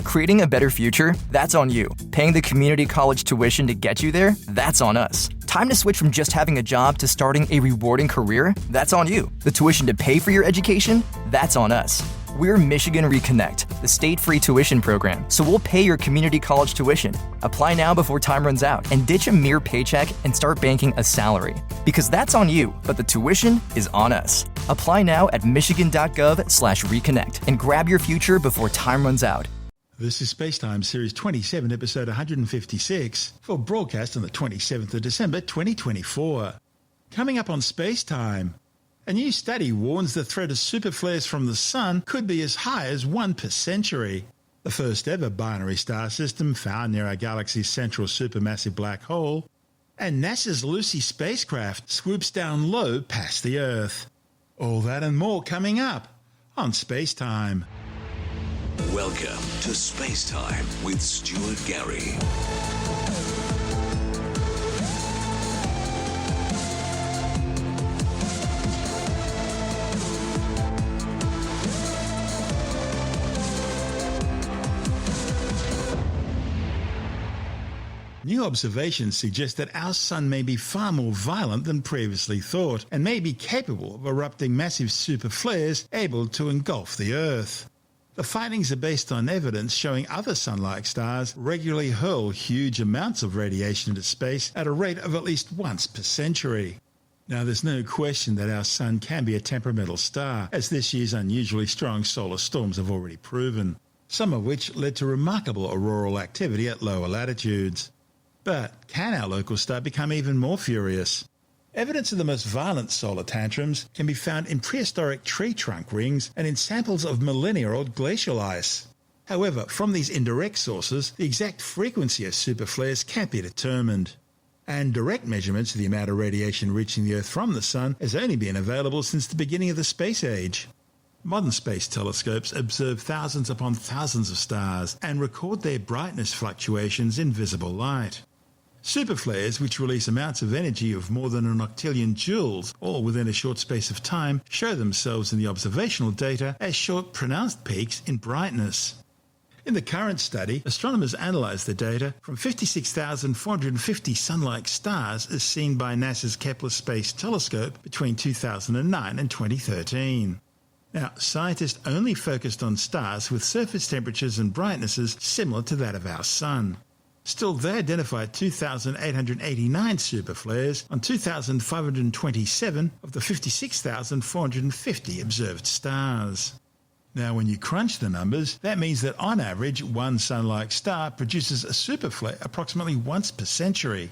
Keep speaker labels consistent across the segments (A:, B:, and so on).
A: Creating a better future? That's on you. Paying the community college tuition to get you there? That's on us. Time to switch from just having a job to starting a rewarding career? That's on you. The tuition to pay for your education? That's on us. We're Michigan Reconnect, the state-free tuition program, so we'll pay your community college tuition. Apply now before time runs out and ditch a mere paycheck and start banking a salary. Because that's on you, but the tuition is on us. Apply now at michigan.gov/reconnect and grab your future before time runs out.
B: This is Spacetime Series 27, episode 156, for broadcast on the 27th of December 2024. Coming up on Spacetime, a new study warns the threat of superflares from the Sun could be as high as 1 per century. The first ever binary star system found near our galaxy's central supermassive black hole, and NASA's Lucy spacecraft swoops down low past the Earth. All that and more coming up on Spacetime.
C: Welcome to Spacetime with Stuart Gary.
B: New observations suggest that our Sun may be far more violent than previously thought and may be capable of erupting massive superflares able to engulf the Earth. The findings are based on evidence showing other Sun-like stars regularly hurl huge amounts of radiation into space at a rate of at least once per century. Now, there's no question that our Sun can be a temperamental star, as this year's unusually strong solar storms have already proven, some of which led to remarkable auroral activity at lower latitudes. But can our local star become even more furious? Evidence of the most violent solar tantrums can be found in prehistoric tree trunk rings and in samples of millennia-old glacial ice. However, from these indirect sources, the exact frequency of superflares can't be determined. And direct measurements of the amount of radiation reaching the Earth from the Sun has only been available since the beginning of the space age. Modern space telescopes observe thousands upon thousands of stars and record their brightness fluctuations in visible light. Superflares, which release amounts of energy of more than an octillion joules, all within a short space of time, show themselves in the observational data as short, pronounced peaks in brightness. In the current study, astronomers analysed the data from 56,450 Sun-like stars as seen by NASA's Kepler Space Telescope between 2009 and 2013. Now, scientists only focused on stars with surface temperatures and brightnesses similar to that of our Sun. Still, they identified 2,889 superflares on 2,527 of the 56,450 observed stars. Now, when you crunch the numbers, that means that on average, one Sun-like star produces a superflare approximately once per century.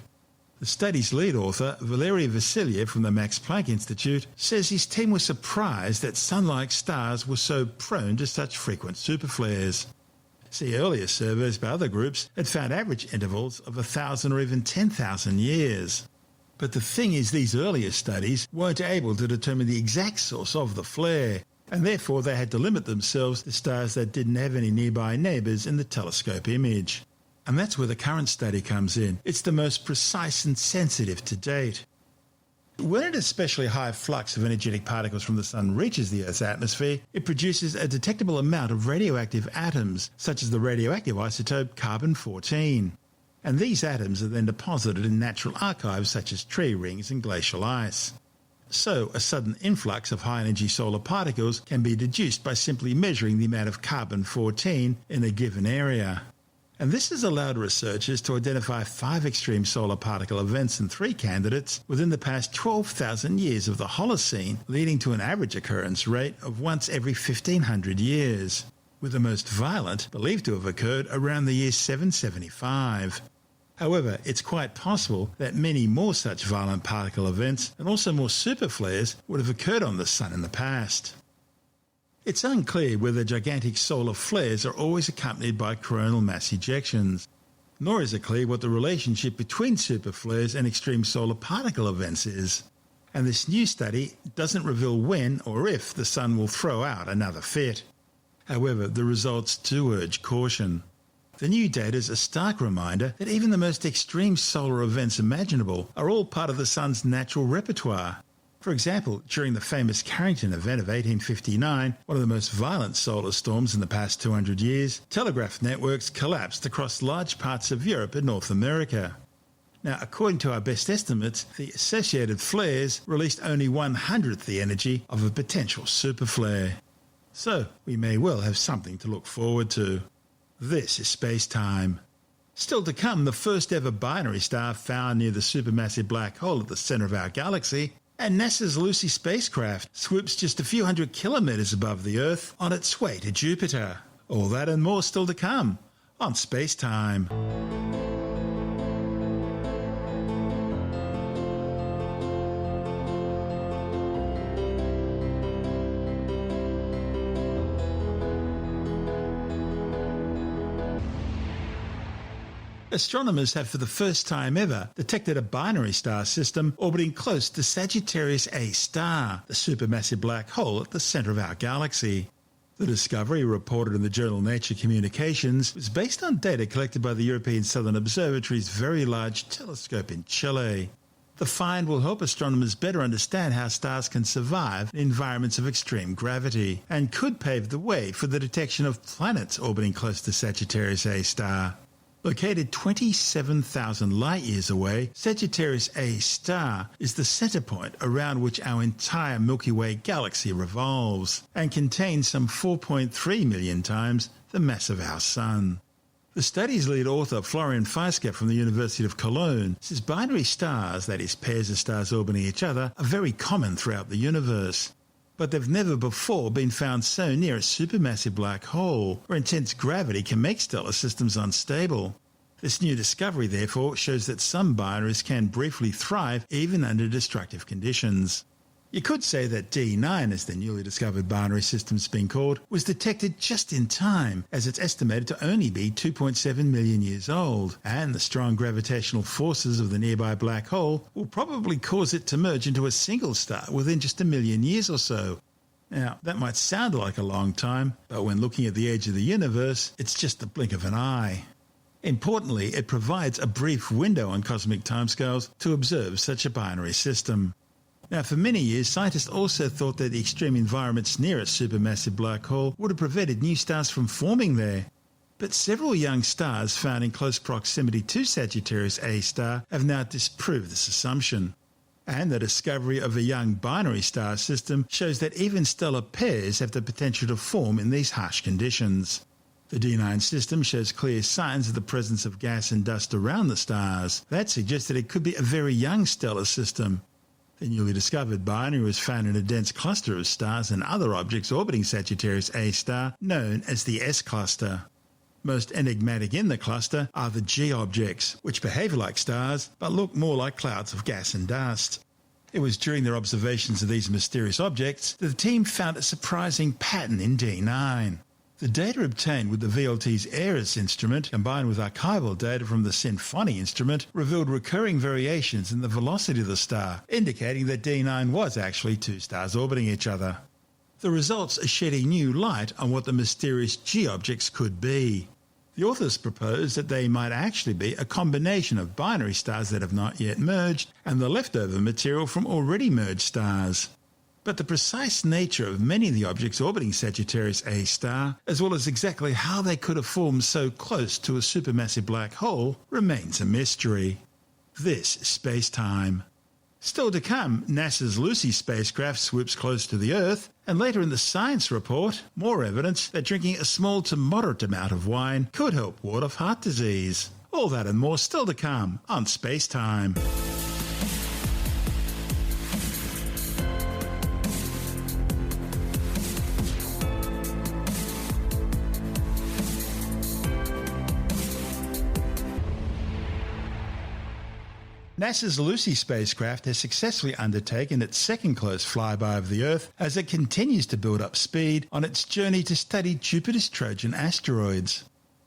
B: The study's lead author, Valery Vasilyev from the Max Planck Institute, says his team was surprised that Sun-like stars were so prone to such frequent superflares. See, earlier surveys by other groups had found average intervals of 1,000 or even 10,000 years. But the thing is, these earlier studies weren't able to determine the exact source of the flare, and therefore they had to limit themselves to stars that didn't have any nearby neighbours in the telescope image. And that's where the current study comes in. It's the most precise and sensitive to date. When an especially high flux of energetic particles from the Sun reaches the Earth's atmosphere, it produces a detectable amount of radioactive atoms, such as the radioactive isotope carbon-14. And these atoms are then deposited in natural archives such as tree rings and glacial ice. So, a sudden influx of high-energy solar particles can be deduced by simply measuring the amount of carbon-14 in a given area. And this has allowed researchers to identify 5 extreme solar particle events and 3 candidates within the past 12,000 years of the Holocene, leading to an average occurrence rate of once every 1,500 years, with the most violent believed to have occurred around the year 775. However, it's quite possible that many more such violent particle events and also more superflares would have occurred on the Sun in the past. It's unclear whether gigantic solar flares are always accompanied by coronal mass ejections, nor is it clear what the relationship between superflares and extreme solar particle events is. And this new study doesn't reveal when or if the Sun will throw out another fit. However, the results do urge caution. The new data is a stark reminder that even the most extreme solar events imaginable are all part of the Sun's natural repertoire. For example, during the famous Carrington event of 1859, one of the most violent solar storms in the past 200 years, telegraph networks collapsed across large parts of Europe and North America. Now, according to our best estimates, the associated flares released only 1/100th the energy of a potential superflare. So, we may well have something to look forward to. This is Spacetime. Still to come, the first ever binary star found near the supermassive black hole at the centre of our galaxy, and NASA's Lucy spacecraft swoops just a few hundred kilometres above the Earth on its way to Jupiter. All that and more still to come on Spacetime. Astronomers have for the first time ever detected a binary star system orbiting close to Sagittarius A star, the supermassive black hole at the centre of our galaxy. The discovery, reported in the journal Nature Communications, was based on data collected by the European Southern Observatory's Very Large Telescope in Chile. The find will help astronomers better understand how stars can survive in environments of extreme gravity, and could pave the way for the detection of planets orbiting close to Sagittarius A star. Located 27,000 light-years away, Sagittarius A star is the centre point around which our entire Milky Way galaxy revolves, and contains some 4.3 million times the mass of our Sun. The study's lead author, Florian Feisker from the University of Cologne, says binary stars, that is, pairs of stars orbiting each other, are very common throughout the universe. But they've never before been found so near a supermassive black hole, where intense gravity can make stellar systems unstable. This new discovery, therefore, shows that some binaries can briefly thrive even under destructive conditions. You could say that D9, as the newly discovered binary system's been called, was detected just in time, as it's estimated to only be 2.7 million years old, and the strong gravitational forces of the nearby black hole will probably cause it to merge into a single star within just 1 million years or so. Now, that might sound like a long time, but when looking at the age of the universe, it's just the blink of an eye. Importantly, it provides a brief window on cosmic timescales to observe such a binary system. Now, for many years, scientists also thought that the extreme environments near a supermassive black hole would have prevented new stars from forming there. But several young stars found in close proximity to Sagittarius A star have now disproved this assumption. And the discovery of a young binary star system shows that even stellar pairs have the potential to form in these harsh conditions. The D9 system shows clear signs of the presence of gas and dust around the stars. That suggests that it could be a very young stellar system. The newly discovered binary was found in a dense cluster of stars and other objects orbiting Sagittarius A star, known as the S cluster. Most enigmatic in the cluster are the G objects, which behave like stars but look more like clouds of gas and dust. It was during their observations of these mysterious objects that the team found a surprising pattern in D9. The data obtained with the VLT's ARIS instrument, combined with archival data from the SYNFONY instrument, revealed recurring variations in the velocity of the star, indicating that D9 was actually two stars orbiting each other. The results are shedding new light on what the mysterious G objects could be. The authors propose that they might actually be a combination of binary stars that have not yet merged and the leftover material from already merged stars. But the precise nature of many of the objects orbiting Sagittarius A star, as well as exactly how they could have formed so close to a supermassive black hole, remains a mystery. This is Spacetime. Still to come, NASA's Lucy spacecraft swoops close to the Earth, and later in the science report, more evidence that drinking a small to moderate amount of wine could help ward off heart disease. All that and more still to come on Spacetime. NASA's Lucy spacecraft has successfully undertaken its second close flyby of the Earth as it continues to build up speed on its journey to study Jupiter's Trojan asteroids.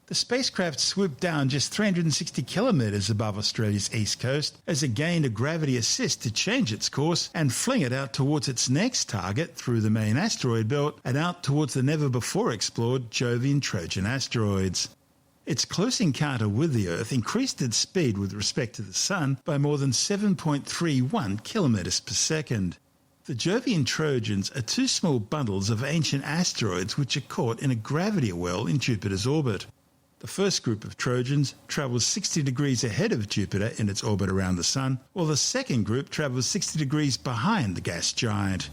B: The spacecraft swooped down just 360 kilometres above Australia's east coast as it gained a gravity assist to change its course and fling it out towards its next target through the main asteroid belt and out towards the never-before-explored Jovian Trojan asteroids. Its close encounter with the Earth increased its speed with respect to the Sun by more than 7.31 kilometres per second. The Jupiter Trojans are two small bundles of ancient asteroids which are caught in a gravity well in Jupiter's orbit. The first group of Trojans travels 60 degrees ahead of Jupiter in its orbit around the Sun, while the second group travels 60 degrees behind the gas giant.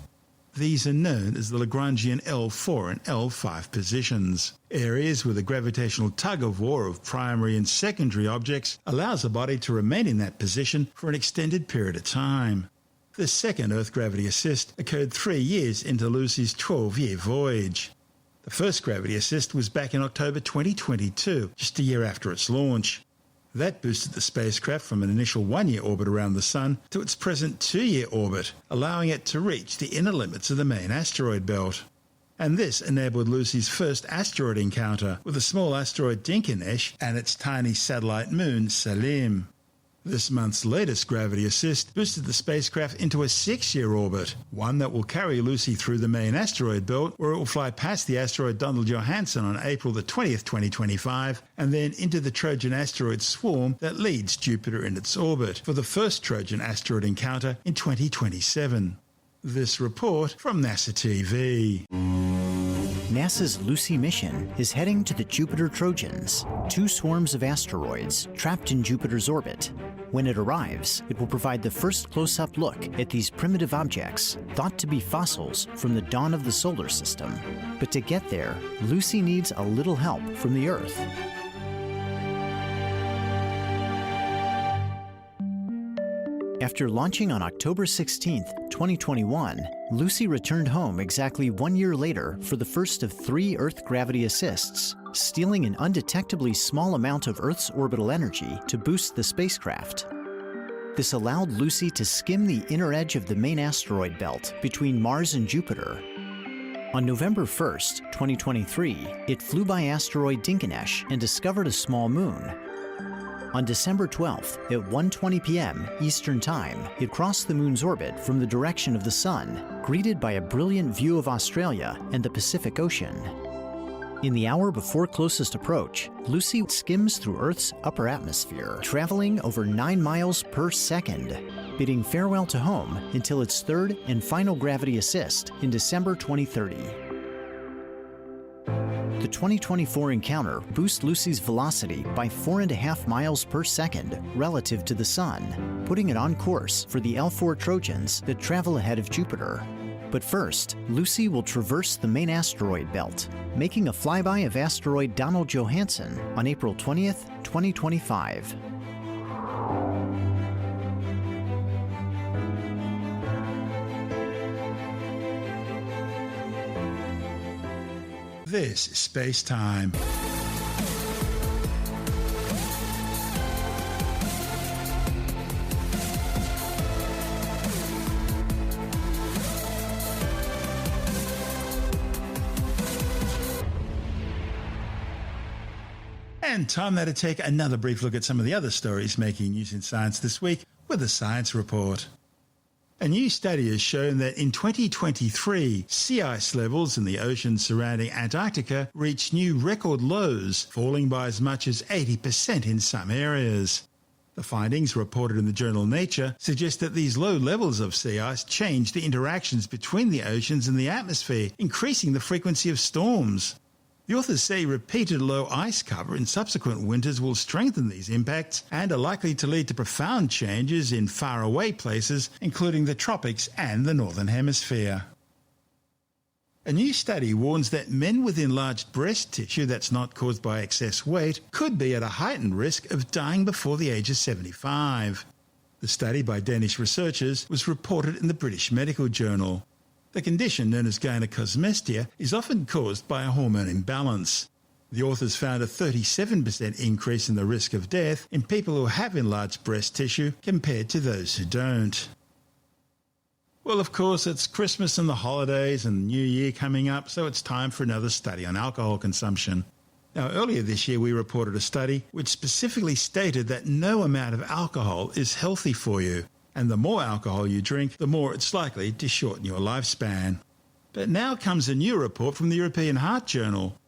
B: These are known as the Lagrangian L4 and L5 positions. Areas where the gravitational tug-of-war of primary and secondary objects allows a body to remain in that position for an extended period of time. The second Earth gravity assist occurred 3 years into Lucy's 12-year voyage. The first gravity assist was back in October 2022, just a year after its launch. That boosted the spacecraft from an initial 1-year orbit around the Sun to its present 2-year orbit, allowing it to reach the inner limits of the main asteroid belt. And this enabled Lucy's first asteroid encounter with the small asteroid Dinkinesh and its tiny satellite moon Salim. This month's latest gravity assist boosted the spacecraft into a 6-year orbit, one that will carry Lucy through the main asteroid belt, where it will fly past the asteroid Donald Johanson on April the 20th, 2025, and then into the Trojan asteroid swarm that leads Jupiter in its orbit for the first Trojan asteroid encounter in 2027. This report from NASA TV.
D: NASA's Lucy mission is heading to the Jupiter Trojans, two swarms of asteroids trapped in Jupiter's orbit. When it arrives, it will provide the first close-up look at these primitive objects, thought to be fossils from the dawn of the solar system. But to get there, Lucy needs a little help from the Earth. After launching on October 16, 2021, Lucy returned home exactly 1 year later for the first of 3 Earth gravity assists, stealing an undetectably small amount of Earth's orbital energy to boost the spacecraft. This allowed Lucy to skim the inner edge of the main asteroid belt between Mars and Jupiter. On November 1, 2023, it flew by asteroid Dinkinesh and discovered a small moon. On December 12th, at 1:20 p.m. Eastern Time, it crossed the moon's orbit from the direction of the Sun, greeted by a brilliant view of Australia and the Pacific Ocean. In the hour before closest approach, Lucy skims through Earth's upper atmosphere, traveling over 9 miles per second, bidding farewell to home until its third and final gravity assist in December 2030. The 2024 encounter boosts Lucy's velocity by 4.5 miles per second relative to the Sun, putting it on course for the L4 Trojans that travel ahead of Jupiter. But first, Lucy will traverse the main asteroid belt, making a flyby of asteroid Donald Johanson on April 20th, 2025.
B: This is Spacetime. And time now to take another brief look at some of the other stories making news in science this week with a science report. A new study has shown that in 2023, sea ice levels in the oceans surrounding Antarctica reached new record lows, falling by as much as 80% in some areas. The findings, reported in the journal Nature, suggest that these low levels of sea ice change the interactions between the oceans and the atmosphere, increasing the frequency of storms. The authors say repeated low ice cover in subsequent winters will strengthen these impacts and are likely to lead to profound changes in faraway places, including the tropics and the Northern Hemisphere. A new study warns that men with enlarged breast tissue that's not caused by excess weight could be at a heightened risk of dying before the age of 75. The study by Danish researchers was reported in the British Medical Journal. The condition, known as gynecosmestia, is often caused by a hormone imbalance. The authors found a 37% increase in the risk of death in people who have enlarged breast tissue compared to those who don't. Well, of course, it's Christmas and the holidays and New Year coming up, so it's time for another study on alcohol consumption. Now, earlier this year we reported a study which specifically stated that no amount of alcohol is healthy for you. And the more alcohol you drink, the more it's likely to shorten your lifespan. But now comes a new report from the European Heart Journal.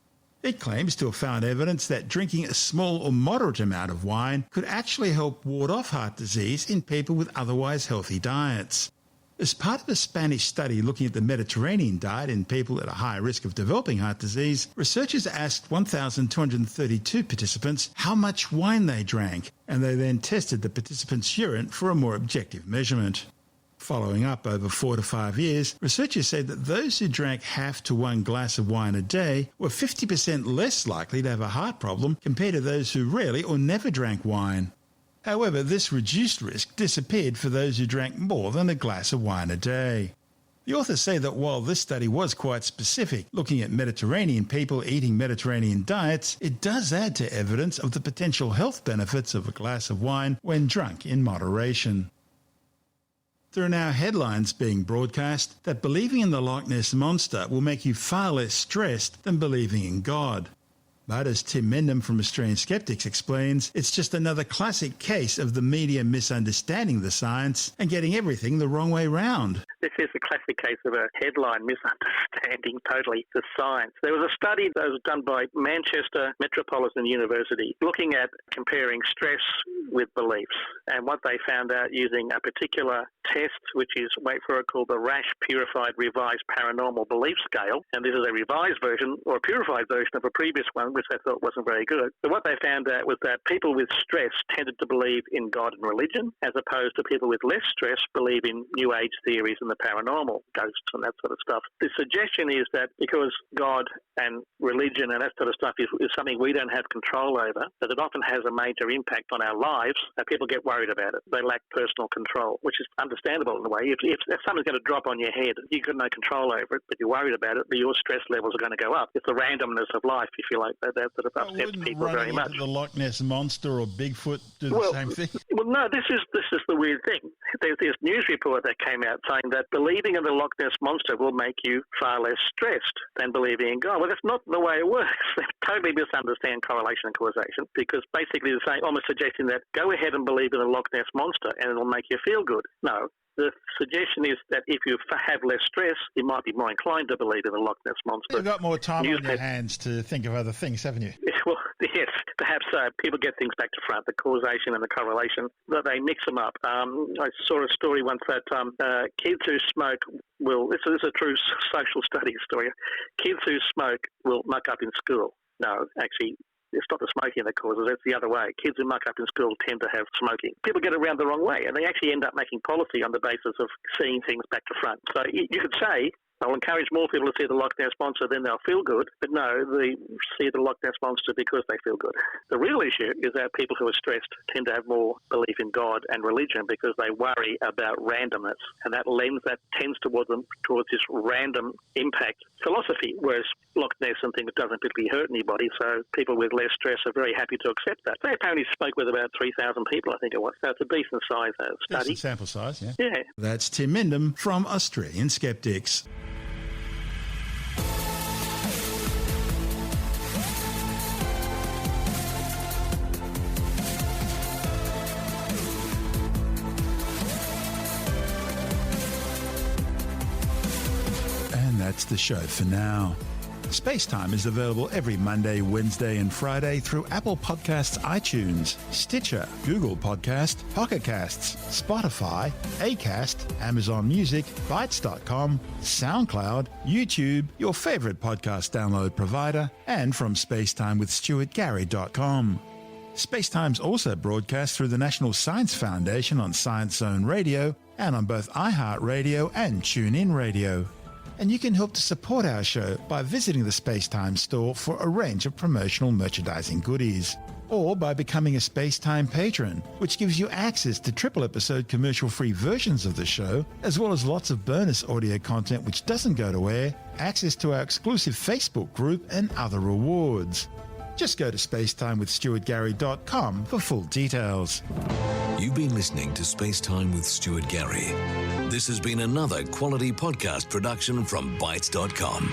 B: It claims to have found evidence that drinking a small or moderate amount of wine could actually help ward off heart disease in people with otherwise healthy diets. As part of a Spanish study looking at the Mediterranean diet in people at a high risk of developing heart disease, researchers asked 1,232 participants how much wine they drank, and they then tested the participants' urine for a more objective measurement. Following up over 4 to 5 years, researchers said that those who drank half to 1 glass of wine a day were 50% less likely to have a heart problem compared to those who rarely or never drank wine. However, this reduced risk disappeared for those who drank more than a glass of wine a day. The authors say that while this study was quite specific, looking at Mediterranean people eating Mediterranean diets, it does add to evidence of the potential health benefits of a glass of wine when drunk in moderation. There are now headlines being broadcast that believing in the Loch Ness Monster will make you far less stressed than believing in God. But as Tim Mendham from Australian Skeptics explains, it's just another classic case of the media misunderstanding the science and getting everything the wrong way round.
E: This is a classic case of a headline misunderstanding totally the science. There was a study that was done by Manchester Metropolitan University looking at comparing stress with beliefs. And what they found out using a particular test, which is, wait for it, called the RASH Purified Revised Paranormal Belief Scale. And this is a revised version or a purified version of a previous one, which they thought wasn't very good. But what they found out was that people with stress tended to believe in God and religion, as opposed to people with less stress believe in New Age theories and the paranormal, ghosts and that sort of stuff. The suggestion is that because God and religion and that sort of stuff is something we don't have control over, that it often has a major impact on our lives, that people get worried about it. They lack personal control, which is understandable in a way. If something's going to drop on your head, you've got no control over it, but you're worried about it, but your stress levels are going to go up. It's the randomness of life, if you like, that sort of upsets people very much.
B: The Loch Ness Monster or Bigfoot do the same thing?
E: Well, no, this is the weird thing. There's this news report that came out saying that believing in the Loch Ness Monster will make you far less stressed than believing in God. Well, that's not the way it works. They totally misunderstand correlation and causation, because basically they're saying, almost suggesting that go ahead and believe in the Loch Ness Monster and it'll make you feel good. No. The suggestion is that if you have less stress, you might be more inclined to believe in the Loch Ness Monster.
B: You've got more time on your hands to think of other things, haven't you?
E: Well, yes, perhaps so. People get things back to front, the causation and the correlation, but they mix them up. I saw a story once that kids who smoke this is a true social studies story. Kids who smoke will muck up in school. No, actually, it's not the smoking that causes it, it's the other way. Kids who muck up in school tend to have smoking. People get around the wrong way, and they actually end up making policy on the basis of seeing things back to front. So you could say, I'll encourage more people to see the Loch Ness Monster, then they'll feel good. But no, they see the Loch Ness Monster because they feel good. The real issue is that people who are stressed tend to have more belief in God and religion because they worry about randomness. And that tends towards this random impact philosophy, whereas Loch Ness and things doesn't particularly hurt anybody, so people with less stress are very happy to accept that. They apparently spoke with about 3,000 people, I think it was. So it's a decent size study.
B: Decent sample size, yeah.
E: Yeah.
B: That's Tim Mendham from Australian Skeptics. That's the show for now. Spacetime is available every Monday, Wednesday and Friday through Apple Podcasts, iTunes, Stitcher, Google Podcast, Pocket Casts, Spotify, Acast, Amazon Music, Bytes.com, SoundCloud, YouTube, your favourite podcast download provider, and from spacetimewithstuartgary.com. Spacetime's also broadcast through the National Science Foundation on Science Zone Radio and on both iHeartRadio and TuneIn Radio. And you can help to support our show by visiting the Spacetime store for a range of promotional merchandising goodies. Or by becoming a Spacetime patron, which gives you access to triple-episode commercial-free versions of the show, as well as lots of bonus audio content which doesn't go to air, access to our exclusive Facebook group, and other rewards. Just go to spacetimewithstuartgary.com for full details.
C: You've been listening to Spacetime with Stuart Gary. This has been another quality podcast production from Bytes.com.